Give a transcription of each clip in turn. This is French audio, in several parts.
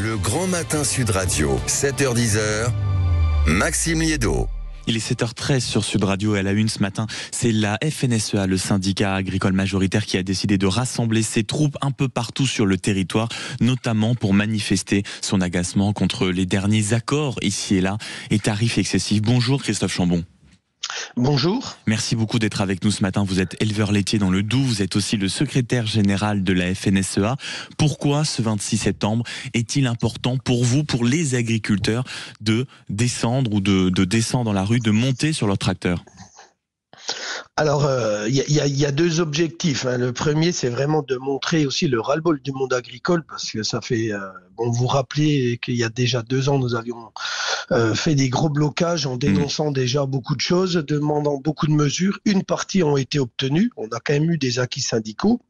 Le Grand Matin Sud Radio, 7h-10h, Maxime Liédo. Il est 7h13 sur Sud Radio et à la une ce matin, c'est la FNSEA, le syndicat agricole majoritaire, qui a décidé de rassembler ses troupes un peu partout sur le territoire, notamment pour manifester son agacement contre les derniers accords ici et là et tarifs excessifs. Bonjour Christophe Chambon. Bonjour. Merci beaucoup d'être avec nous ce matin. Vous êtes éleveur laitier dans le Doubs, vous êtes aussi le secrétaire général de la FNSEA. Pourquoi ce 26 septembre est-il important pour vous, pour les agriculteurs, de descendre ou de descendre dans la rue, de monter sur leur tracteur ? Alors, il y a deux objectifs. Le premier, c'est vraiment de montrer aussi le ras-le-bol du monde agricole, parce que ça fait... vous rappelez qu'il y a déjà 2 ans, nous avions fait des gros blocages en dénonçant déjà beaucoup de choses, demandant beaucoup de mesures. Une partie ont été obtenues. On a quand même eu des acquis syndicaux,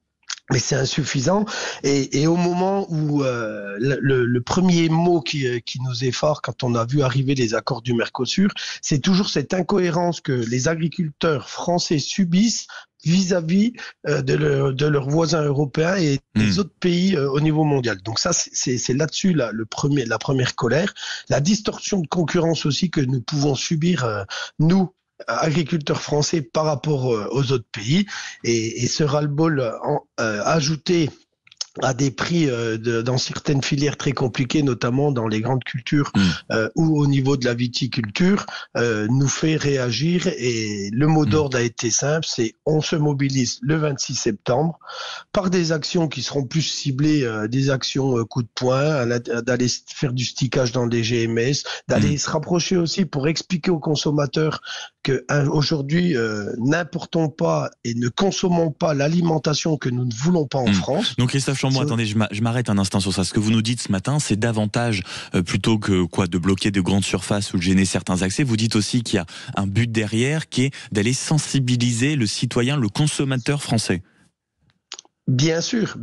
mais c'est insuffisant. Et au moment où le premier mot qui nous effare quand on a vu arriver les accords du Mercosur, c'est toujours cette incohérence que les agriculteurs français subissent vis-à-vis de leurs voisins européens et des autres pays au niveau mondial. Donc ça, c'est là-dessus la première colère. La distorsion de concurrence aussi que nous pouvons subir, nous, agriculteurs français, par rapport aux autres pays, et ce ras-le-bol ajouté à des prix dans certaines filières très compliquées, notamment dans les grandes cultures ou au niveau de la viticulture, nous fait réagir. Et le mot d'ordre a été simple, c'est on se mobilise le 26 septembre par des actions qui seront plus ciblées, des actions coup de poing, d'aller faire du stickage dans des GMS, d'aller se rapprocher aussi pour expliquer aux consommateurs que aujourd'hui, n'importons pas et ne consommons pas l'alimentation que nous ne voulons pas en France. Donc Christophe Chambon, attendez, je m'arrête un instant sur ça. Ce que vous nous dites ce matin, c'est davantage, plutôt que de bloquer de grandes surfaces ou de gêner certains accès, vous dites aussi qu'il y a un but derrière qui est d'aller sensibiliser le citoyen, le consommateur français. Bien sûr.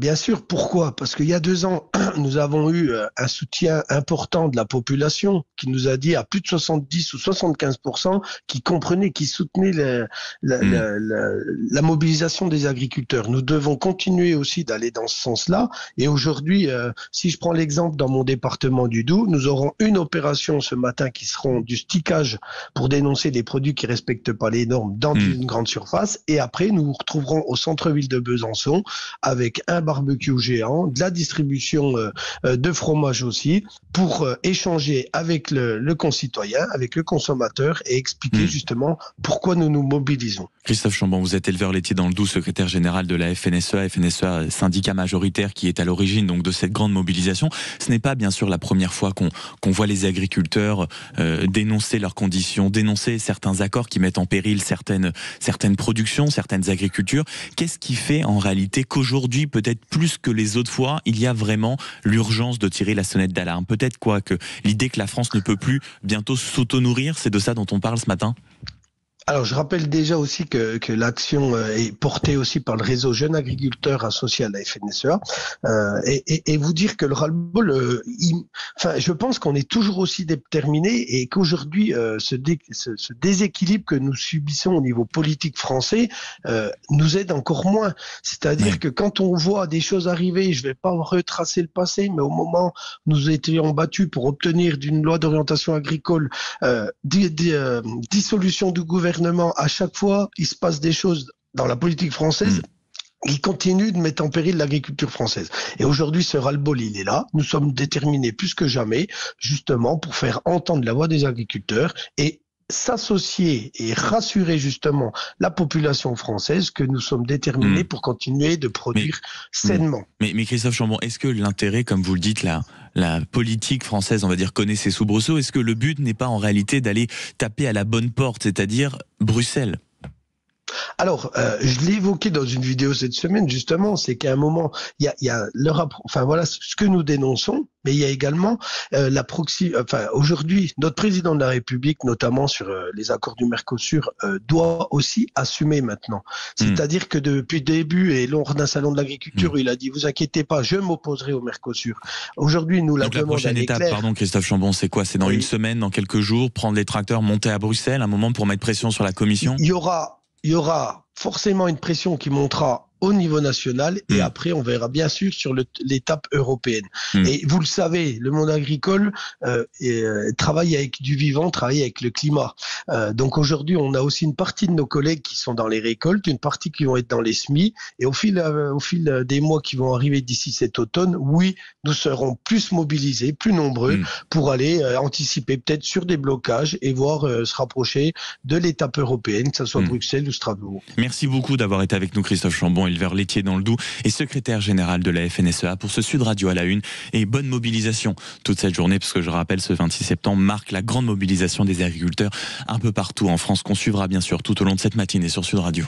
Pourquoi ? Parce qu'il y a 2 ans, nous avons eu un soutien important de la population qui nous a dit à plus de 70 ou 75% qui comprenaient, qui soutenaient la mobilisation des agriculteurs. Nous devons continuer aussi d'aller dans ce sens-là. Et aujourd'hui, si je prends l'exemple dans mon département du Doubs, nous aurons une opération ce matin qui seront du stickage pour dénoncer les produits qui respectent pas les normes dans une grande surface. Et après, nous nous retrouverons au centre-ville de Besançon avec un barbecue géant, de la distribution de fromage aussi, pour échanger avec le concitoyen, avec le consommateur et expliquer justement pourquoi nous nous mobilisons. Christophe Chambon, vous êtes éleveur laitier dans le Doubs, secrétaire général de la FNSEA, syndicat majoritaire qui est à l'origine donc de cette grande mobilisation. Ce n'est pas bien sûr la première fois qu'on voit les agriculteurs dénoncer leurs conditions, dénoncer certains accords qui mettent en péril certaines productions, certaines agricultures. Qu'est-ce qui fait en réalité qu'aujourd'hui, peut-être plus que les autres fois, il y a vraiment l'urgence de tirer la sonnette d'alarme? Peut-être que l'idée que la France ne peut plus bientôt s'auto-nourrir, c'est de ça dont on parle ce matin? Alors, je rappelle déjà aussi que l'action est portée aussi par le réseau Jeunes Agriculteurs associé à la FNSEA, et vous dire que le ras-le-bol, je pense qu'on est toujours aussi déterminé et qu'aujourd'hui, ce déséquilibre que nous subissons au niveau politique français nous aide encore moins. C'est-à-dire que quand on voit des choses arriver, je vais pas retracer le passé, mais au moment où nous étions battus pour obtenir d'une loi d'orientation agricole dissolution du gouvernement, à chaque fois, il se passe des choses dans la politique française qui continuent de mettre en péril l'agriculture française. Et aujourd'hui, ce ras-le-bol, il est là. Nous sommes déterminés plus que jamais, justement, pour faire entendre la voix des agriculteurs et s'associer et rassurer justement la population française que nous sommes déterminés pour continuer de produire sainement. Mais Christophe Chambon, est-ce que l'intérêt, comme vous le dites, la politique française, on va dire, connaît ses soubresauts, est-ce que le but n'est pas en réalité d'aller taper à la bonne porte, c'est-à-dire Bruxelles ? Alors, je l'ai évoqué dans une vidéo cette semaine, justement, c'est qu'à un moment, il y a ce que nous dénonçons, mais il y a également aujourd'hui, notre président de la République, notamment sur les accords du Mercosur, doit aussi assumer maintenant. C'est-à-dire que depuis le début, et lors d'un salon de l'agriculture, il a dit, vous inquiétez pas, je m'opposerai au Mercosur. Aujourd'hui, nous la demande. Donc la prochaine étape, pardon Christophe Chambon, c'est quoi? C'est dans une semaine, dans quelques jours, prendre les tracteurs, monter à Bruxelles, un moment pour mettre pression sur la Commission? Il y aura forcément une pression qui montera au niveau national et après on verra bien sûr sur l'étape européenne. Et vous le savez, le monde agricole travaille avec du vivant, travaille avec le climat. Donc aujourd'hui, on a aussi une partie de nos collègues qui sont dans les récoltes, une partie qui vont être dans les semis. Et au fil des mois qui vont arriver d'ici cet automne, oui, nous serons plus mobilisés, plus nombreux pour aller anticiper peut-être sur des blocages et voir se rapprocher de l'étape européenne, que ce soit Bruxelles ou Strasbourg. Merci beaucoup d'avoir été avec nous, Christophe Chambon, éleveur laitier dans le Doubs et secrétaire général de la FNSEA pour ce Sud Radio à la une. Et bonne mobilisation toute cette journée, parce que je rappelle, ce 26 septembre marque la grande mobilisation des agriculteurs un peu partout en France, qu'on suivra bien sûr tout au long de cette matinée sur Sud Radio.